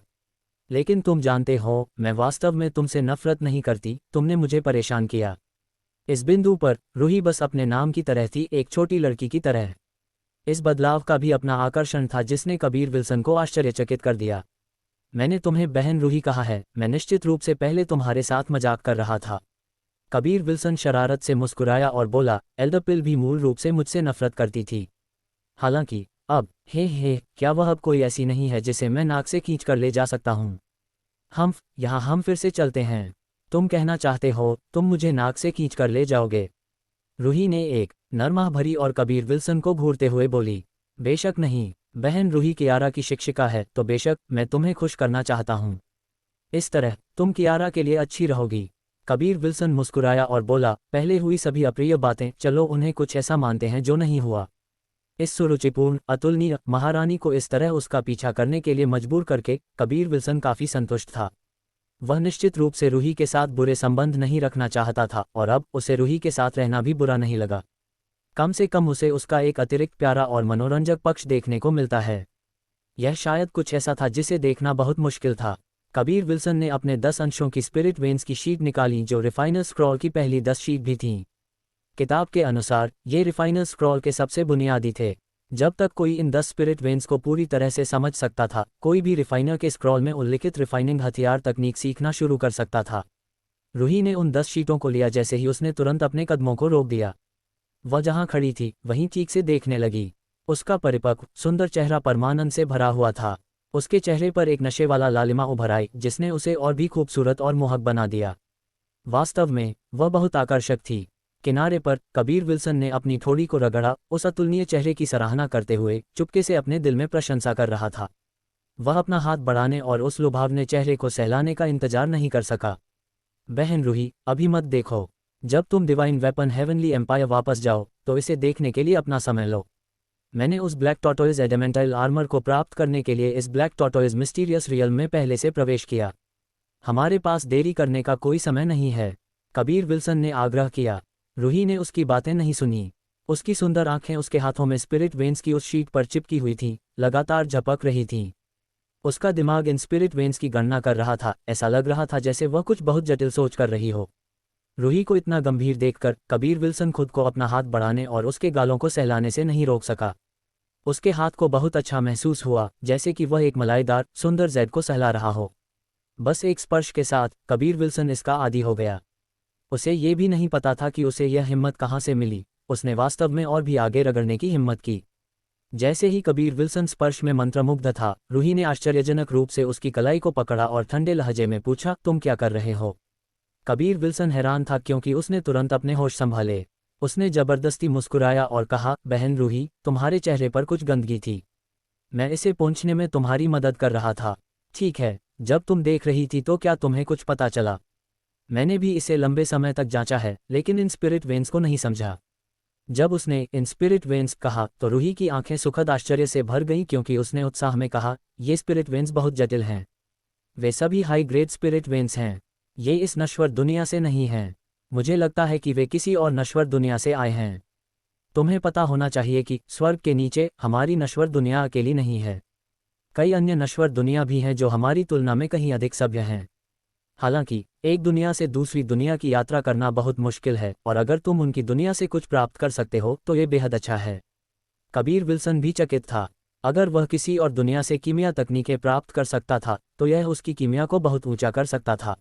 लेकिन तुम जानते हो, मैं वास्तव में तुमसे नफरत नहीं करती, तुमने मुझे परेशान किया। इस बिंदु पर रूही बस अपने नाम की तरह थी, एक छोटी लड़की की तरह। इस बदलाव का भी अपना आकर्षण था जिसने कबीर विल्सन को आश्चर्यचकित कर दिया। मैंने तुम्हें बहन रूही कहा है, मैं निश्चित रूप से पहले तुम्हारे साथ मजाक कर रहा था। कबीर विल्सन शरारत से मुस्कुराया और बोला, एल्डर पिल भी मूल रूप से मुझसे नफरत करती थी। हालांकि अब हे क्या वह अब कोई ऐसी नहीं है जिसे मैं नाक से खींच कर ले जा सकता हूँ। हम फिर से चलते हैं। तुम कहना चाहते हो तुम मुझे नाक से खींच कर ले जाओगे? रूही ने एक नरमाह भरी और कबीर विल्सन को घूरते हुए बोली। बेशक नहीं, बहन रूही कियारा की शिक्षिका है तो बेशक मैं तुम्हें खुश करना चाहता हूँ। इस तरह तुम कियारा के लिए अच्छी रहोगी। कबीर विल्सन मुस्कुराया और बोला, पहले हुई सभी अप्रिय बातें चलो उन्हें कुछ ऐसा मानते हैं जो नहीं हुआ। इस सुरुचिपूर्ण अतुलनीय महारानी को इस तरह उसका पीछा करने के लिए मजबूर करके कबीर विल्सन काफी संतुष्ट था। वह निश्चित रूप से रूही के साथ बुरे संबंध नहीं रखना चाहता था और अब उसे रूही के साथ रहना भी बुरा नहीं लगा। कम से कम उसे उसका एक अतिरिक्त प्यारा और मनोरंजक पक्ष देखने को मिलता है। यह शायद कुछ ऐसा था जिसे देखना बहुत मुश्किल था। कबीर विल्सन ने अपने 10 अंशों की स्पिरिट वेन्स की शीट निकाली जो रिफाइनर स्क्रॉल की पहली 10 शीट भी थीं। किताब के अनुसार ये रिफाइनर स्क्रॉल के सबसे बुनियादी थे। जब तक कोई इन 10 स्पिरिट वेन्स को पूरी तरह से समझ सकता था, कोई भी रिफाइनर के स्क्रॉल में उल्लिखित रिफाइनिंग हथियार तकनीक सीखना शुरू कर सकता था। रूही ने उन 10 शीटों को लिया जैसे ही उसने तुरंत अपने कदमों को रोक दिया। वह जहां खड़ी थी वहीं ठीक से देखने लगी। उसका परिपक्व सुंदर चेहरा परमानंद से भरा हुआ था। उसके चेहरे पर एक नशे वाला लालिमा उभर आई जिसने उसे और भी खूबसूरत और मोहक बना दिया। वास्तव में वह बहुत आकर्षक थी। किनारे पर कबीर विल्सन ने अपनी ठोड़ी को रगड़ा, उस अतुलनीय चेहरे की सराहना करते हुए चुपके से अपने दिल में प्रशंसा कर रहा था। वह अपना हाथ बढ़ाने और उस लुभावने चेहरे को सहलाने का इंतजार नहीं कर सका। बहन रूही, अभी मत देखो। जब तुम डिवाइन वेपन हेवनली एम्पायर वापस जाओ तो इसे देखने के लिए अपना समय लो। मैंने उस ब्लैक टॉर्टोइज एडेमेंटाइल आर्मर को प्राप्त करने के लिए इस ब्लैक टॉर्टोइज मिस्टीरियस रियल्म में पहले से प्रवेश किया। हमारे पास देरी करने का कोई समय नहीं है, कबीर विल्सन ने आग्रह किया। रूही ने उसकी बातें नहीं सुनी। उसकी सुंदर आंखें उसके हाथों में स्पिरिट वेन्स की उस शीट पर चिपकी हुई थीं, लगातार झपक रही थीं। उसका दिमाग इन स्पिरिट वेन्स की गणना कर रहा था। ऐसा लग रहा था जैसे वह कुछ बहुत जटिल सोच कर रही हो। रूही को इतना गंभीर देखकर कबीर विल्सन खुद को अपना हाथ बढ़ाने और उसके गालों को सहलाने से नहीं रोक सका। उसके हाथ को बहुत अच्छा महसूस हुआ, जैसे कि वह एक मलाईदार सुंदर जैद को सहला रहा हो। बस एक स्पर्श के साथ कबीर विल्सन इसका आदी हो गया। उसे ये भी नहीं पता था कि उसे यह हिम्मत कहाँ से मिली। उसने वास्तव में और भी आगे रगड़ने की हिम्मत की। जैसे ही कबीर विल्सन स्पर्श में मंत्रमुग्ध था, रूही ने आश्चर्यजनक रूप से उसकी कलाई को पकड़ा और ठंडे लहजे में पूछा, तुम क्या कर रहे हो? कबीर विल्सन हैरान था क्योंकि उसने तुरंत अपने होश संभाले। उसने जबरदस्ती मुस्कुराया और कहा, बहन रूही, तुम्हारे चेहरे पर कुछ गंदगी थी। मैं इसे पोंछने में तुम्हारी मदद कर रहा था। ठीक है, जब तुम देख रही थी तो क्या तुम्हें कुछ पता चला? मैंने भी इसे लंबे समय तक जांचा है, लेकिन इन स्पिरिट वेन्स को नहीं समझा। जब उसने इन स्पिरिट वेन्स कहा तो रूही की आंखें सुखद आश्चर्य से भर गईं क्योंकि उसने उत्साह में कहा, ये स्पिरिट वेन्स बहुत जटिल हैं। वे सभी हाई ग्रेड स्पिरिट वेन्स हैं। ये इस नश्वर दुनिया से नहीं हैं। मुझे लगता है कि वे किसी और नश्वर दुनिया से आए हैं। तुम्हें पता होना चाहिए कि स्वर्ग के नीचे हमारी नश्वर दुनिया अकेली नहीं है। कई अन्य नश्वर दुनिया भी हैं जो हमारी तुलना में कहीं अधिक सभ्य हैं। हालांकि एक दुनिया से दूसरी दुनिया की यात्रा करना बहुत मुश्किल है और अगर तुम उनकी दुनिया से कुछ प्राप्त कर सकते हो तो ये बेहद अच्छा है। कबीर विल्सन भी चकित था। अगर वह किसी और दुनिया से कीमिया तकनीकें प्राप्त कर सकता था तो यह उसकी कीमिया को बहुत ऊंचा कर सकता था।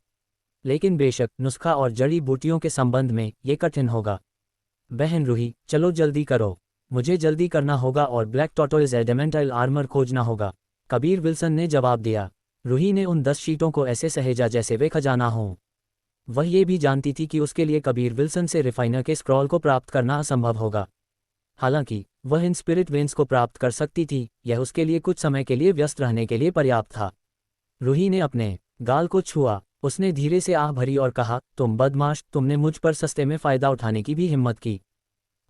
लेकिन बेशक नुस्खा और जड़ी बूटियों के संबंध में ये कठिन होगा। बहन रूही, चलो जल्दी करो। मुझे जल्दी करना होगा और ब्लैक टॉर्टोइज एडेमेंटाइल आर्मर खोजना होगा, कबीर विल्सन ने जवाब दिया। रूही ने उन 10 शीटों को ऐसे सहेजा जैसे वे खजाना हों। वह ये भी जानती थी कि उसके लिए कबीर विल्सन से रिफाइनर के स्क्रॉल को प्राप्त करना असंभव होगा। हालांकि वह इन स्पिरिट वेन्स को प्राप्त कर सकती थी, यह उसके लिए कुछ समय के लिए व्यस्त रहने के लिए पर्याप्त था। रूही ने अपने गाल को छुआ। उसने धीरे से आह भरी और कहा, तुम बदमाश, तुमने मुझ पर सस्ते में फ़ायदा उठाने की भी हिम्मत की।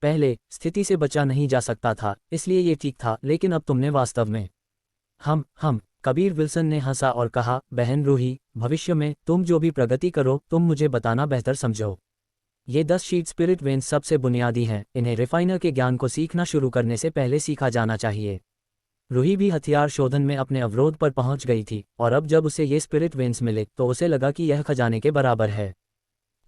पहले स्थिति से बचा नहीं जा सकता था, इसलिए ये ठीक था, लेकिन अब तुमने वास्तव में हम कबीर विल्सन ने हंसा और कहा, बहन रूही, भविष्य में तुम जो भी प्रगति करो तुम मुझे बताना बेहतर समझो। ये 10 शीट स्पिरिट वेन्स सबसे बुनियादी हैं, इन्हें रिफाइनर के ज्ञान को सीखना शुरू करने से पहले सीखा जाना चाहिए। रूही भी हथियार शोधन में अपने अवरोध पर पहुंच गई थी और अब जब उसे ये स्पिरिट वेन्स मिले तो उसे लगा कि यह खजाने के बराबर है।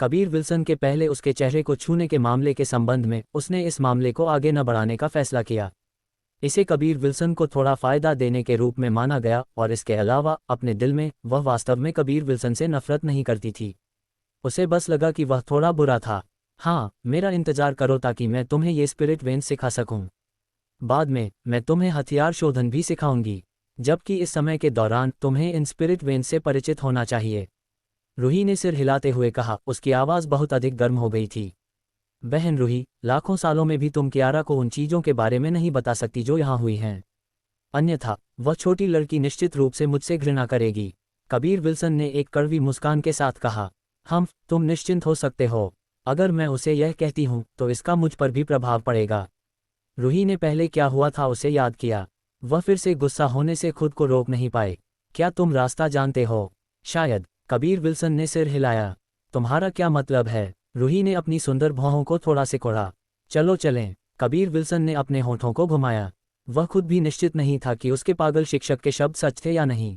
कबीर विल्सन के पहले उसके चेहरे को छूने के मामले के संबंध में उसने इस मामले को आगे न बढ़ाने का फैसला किया। इसे कबीर विल्सन को थोड़ा फ़ायदा देने के रूप में माना गया और इसके अलावा अपने दिल में वह वास्तव में कबीर विल्सन से नफरत नहीं करती थी। उसे बस लगा कि वह थोड़ा बुरा था। हाँ, मेरा इंतजार करो ताकि मैं तुम्हें ये स्पिरिट वेंस सिखा सकूं। बाद में मैं तुम्हें हथियार शोधन भी सिखाऊंगी, जबकि इस समय के दौरान तुम्हें इन स्पिरिट वेंस से परिचित होना चाहिए। रूही ने सिर हिलाते हुए कहा, उसकी आवाज़ बहुत अधिक गर्म हो गई थी। बहन रूही, लाखों सालों में भी तुम कियारा को उन चीज़ों के बारे में नहीं बता सकती जो यहाँ हुई हैं। अन्यथा वह छोटी लड़की निश्चित रूप से मुझसे घृणा करेगी। कबीर विल्सन ने एक कड़वी मुस्कान के साथ कहा। तुम निश्चिंत हो सकते हो। अगर मैं उसे यह कहती हूँ तो इसका मुझ पर भी प्रभाव पड़ेगा। रूही ने पहले क्या हुआ था उसे याद किया। वह फिर से गुस्सा होने से खुद को रोक नहीं पाए। क्या तुम रास्ता जानते हो? शायद। कबीर विल्सन ने सिर हिलाया। तुम्हारा क्या मतलब है? रूही ने अपनी सुंदर भौहों को थोड़ा सिकोड़ा। चलो चलें। कबीर विल्सन ने अपने होठों को घुमाया। वह खुद भी निश्चित नहीं था कि उसके पागल शिक्षक के शब्द सच थे या नहीं।